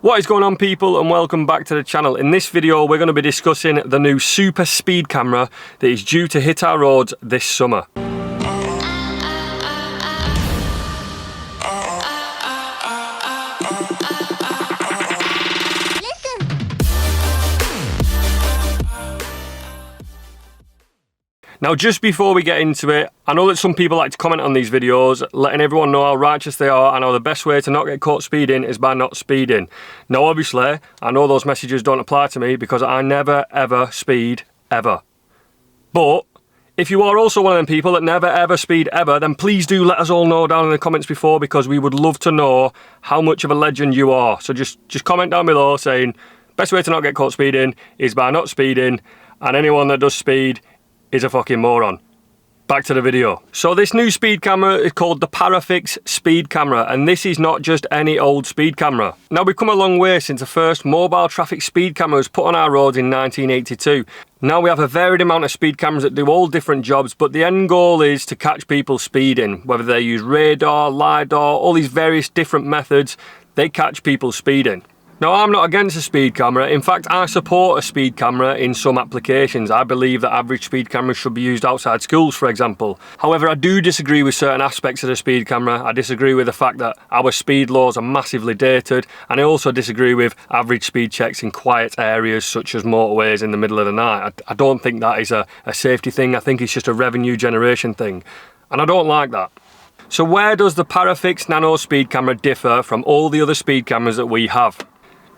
What is going on, people, and welcome back to the channel. In this video we're going to be discussing the new super speed camera that is due to hit our roads this summer. Now, just before we get into it, I know that some people like to comment on these videos, letting everyone know how righteous they are and how the best way to not get caught speeding is by not speeding. Now, obviously, I know those messages don't apply to me because I never, ever speed, ever. But if you are also one of them people that never, ever speed, ever, then please do let us all know down in the comments before, because we would love to know how much of a legend you are. So just comment down below saying, best way to not get caught speeding is by not speeding, and anyone that does speed is a fucking moron. Back to the video. So this new speed camera is called the Parifex speed camera, and this is not just any old speed camera. Now, we've come a long way since the first mobile traffic speed camera was put on our roads in 1982. Now we have a varied amount of speed cameras that do all different jobs, but the end goal is to catch people speeding. Whether they use radar, LiDAR, all these various different methods, they catch people speeding. Now, I'm not against a speed camera. In fact, I support a speed camera in some applications. I believe that average speed cameras should be used outside schools, for example. However, I do disagree with certain aspects of the speed camera. I disagree with the fact that our speed laws are massively dated, and I also disagree with average speed checks in quiet areas such as motorways in the middle of the night. I don't think that is a safety thing. I think it's just a revenue generation thing, and I don't like that. So where does the Parifex Nano speed camera differ from all the other speed cameras that we have?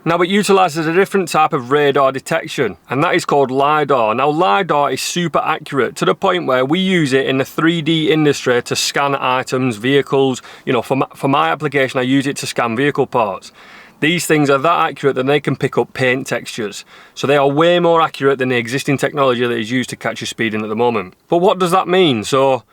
Now, it utilises a different type of radar detection, and that is called LiDAR. Now, LiDAR is super accurate to the point where we use it in the 3D industry to scan items, vehicles. You know, for my application, I use it to scan vehicle parts. These things are that accurate that they can pick up paint textures. So they are way more accurate than the existing technology that is used to catch you speeding at the moment. But what does that mean? So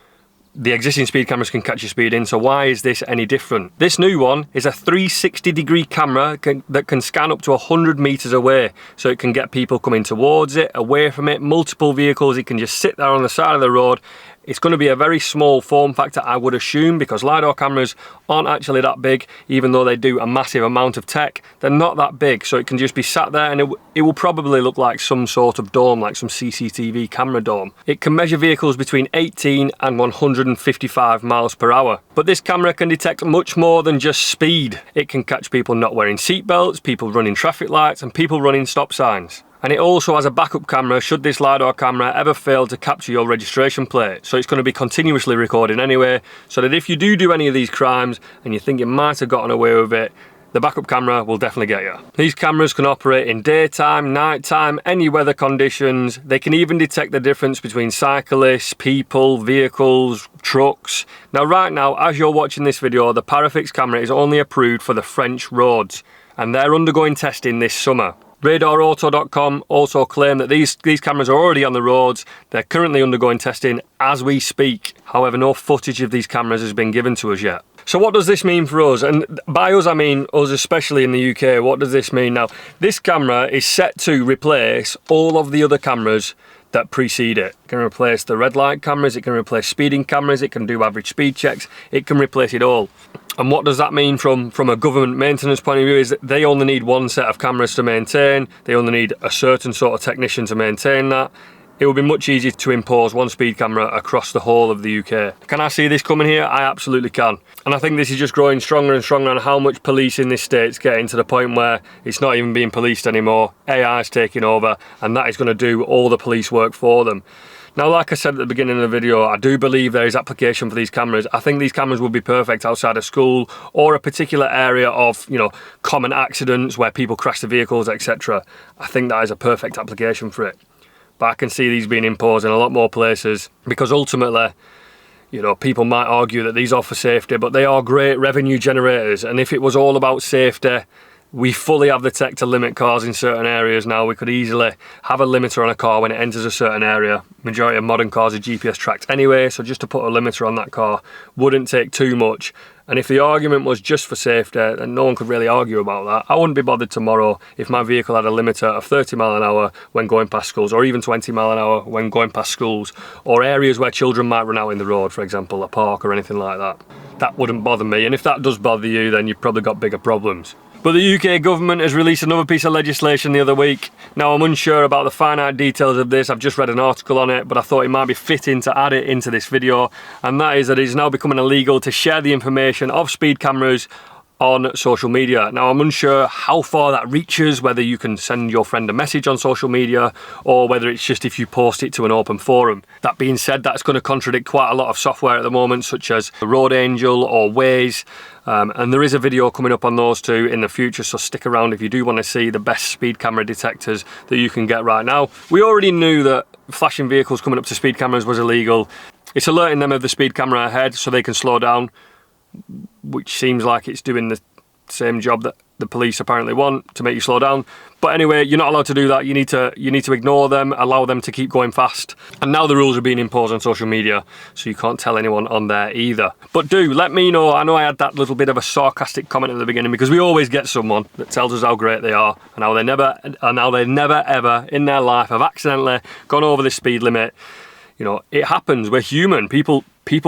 the existing speed cameras can catch you speeding, so why is this any different? This new one is a 360-degree camera that can scan up to 100 meters away, so it can get people coming towards it, away from it, multiple vehicles. It can just sit there on the side of the road. It's going to be a very small form factor, I would assume, because LiDAR cameras aren't actually that big. Even though they do a massive amount of tech, they're not that big, so it can just be sat there, and it will probably look like some sort of dome, like some CCTV camera dome. It can measure vehicles between 18 and 155 miles per hour. But this camera can detect much more than just speed. It can catch people not wearing seatbelts, people running traffic lights, and people running stop signs. And it also has a backup camera should this LiDAR camera ever fail to capture your registration plate. So it's going to be continuously recording anyway, so that if you do any of these crimes and you think you might have gotten away with it, the backup camera will definitely get you. These cameras can operate in daytime, nighttime, any weather conditions. They can even detect the difference between cyclists, people, vehicles, trucks. Now, right now, as you're watching this video, the Parifex camera is only approved for the French roads, and they're undergoing testing this summer. RadarAuto.com also claim that these cameras are already on the roads. They're currently undergoing testing as we speak. However, no footage of these cameras has been given to us yet. So what does this mean for us? And by us, I mean us, especially in the UK. What does this mean? Now, this camera is set to replace all of the other cameras that precede it. It can replace the red light cameras, it can replace speeding cameras, it can do average speed checks, it can replace it all. And what does that mean from a government maintenance point of view is that they only need one set of cameras to maintain, they only need a certain sort of technician to maintain that. It would be much easier to impose one speed camera across the whole of the UK. Can I see this coming here? I absolutely can. And I think this is just growing stronger and stronger on how much police in this state's getting to the point where it's not even being policed anymore. AI is taking over, and that is going to do all the police work for them. Now, like I said at the beginning of the video, I do believe there is application for these cameras. I think these cameras would be perfect outside of school or a particular area of, you know, common accidents where people crash the vehicles, etc. I think that is a perfect application for it. But I can see these being imposed in a lot more places, because ultimately, you know, people might argue that these are for safety, but they are great revenue generators. And if it was all about safety, we fully have the tech to limit cars in certain areas now. We could easily have a limiter on a car when it enters a certain area. Majority of modern cars are GPS tracked anyway, so just to put a limiter on that car wouldn't take too much. And if the argument was just for safety, then no one could really argue about that. I wouldn't be bothered tomorrow if my vehicle had a limiter of 30 mile an hour when going past schools, or even 20 mile an hour when going past schools, or areas where children might run out in the road, for example, a park or anything like that. That wouldn't bother me, and if that does bother you, then you've probably got bigger problems. But the UK government has released another piece of legislation the other week. Now, I'm unsure about the finite details of this. I've just read an article on it, but I thought it might be fitting to add it into this video. And that is that it is now becoming illegal to share the information of speed cameras on social media. Now, I'm unsure how far that reaches, whether you can send your friend a message on social media or whether it's just if you post it to an open forum. That being said, that's going to contradict quite a lot of software at the moment, such as Road Angel or Waze. And there is a video coming up on those two in the future, so stick around if you do want to see the best speed camera detectors that you can get right now. We already knew that flashing vehicles coming up to speed cameras was illegal. It's alerting them of the speed camera ahead so they can slow down, which seems like it's doing the same job that the police apparently want, to make you slow down. But anyway, you're not allowed to do that. You need to ignore them, allow them to keep going fast. And now the rules are being imposed on social media, so you can't tell anyone on there either. But do let me know. I know I had that little bit of a sarcastic comment at the beginning, because we always get someone that tells us how great they are and how they never ever in their life have accidentally gone over the speed limit. You know, it happens. We're human. People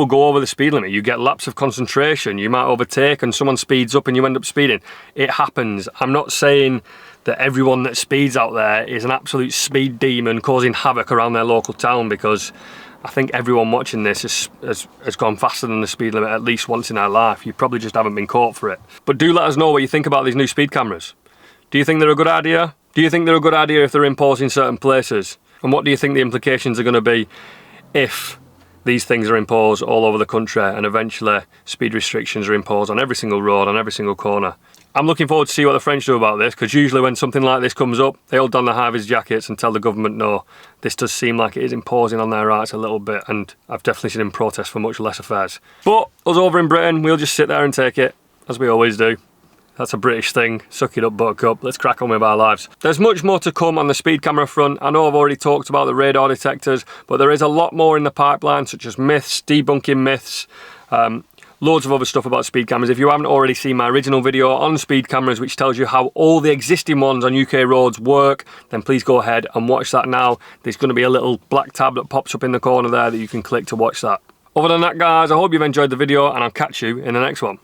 go over the speed limit. You get lapse of concentration. You might overtake and someone speeds up and you end up speeding. It happens. I'm not saying that everyone that speeds out there is an absolute speed demon causing havoc around their local town, because I think everyone watching this has gone faster than the speed limit at least once in their life. You probably just haven't been caught for it. But do let us know what you think about these new speed cameras. Do you think they're a good idea? Do you think they're a good idea if they're imposed in certain places? And what do you think the implications are going to be if these things are imposed all over the country and eventually speed restrictions are imposed on every single road, on every single corner? I'm looking forward to see what the French do about this, because usually when something like this comes up, they all don their high-vis jackets and tell the government no. This does seem like it is imposing on their rights a little bit, and I've definitely seen them protest for much less affairs. But us over in Britain, we'll just sit there and take it, as we always do. That's a British thing. Suck it up, buttercup. Let's crack on with our lives. There's much more to come on the speed camera front. I know I've already talked about the radar detectors, but there is a lot more in the pipeline, such as myths, debunking myths, loads of other stuff about speed cameras. If you haven't already seen my original video on speed cameras, which tells you how all the existing ones on UK roads work, then please go ahead and watch that now. There's going to be a little black tab that pops up in the corner there that you can click to watch that. Other than that, guys, I hope you've enjoyed the video, and I'll catch you in the next one.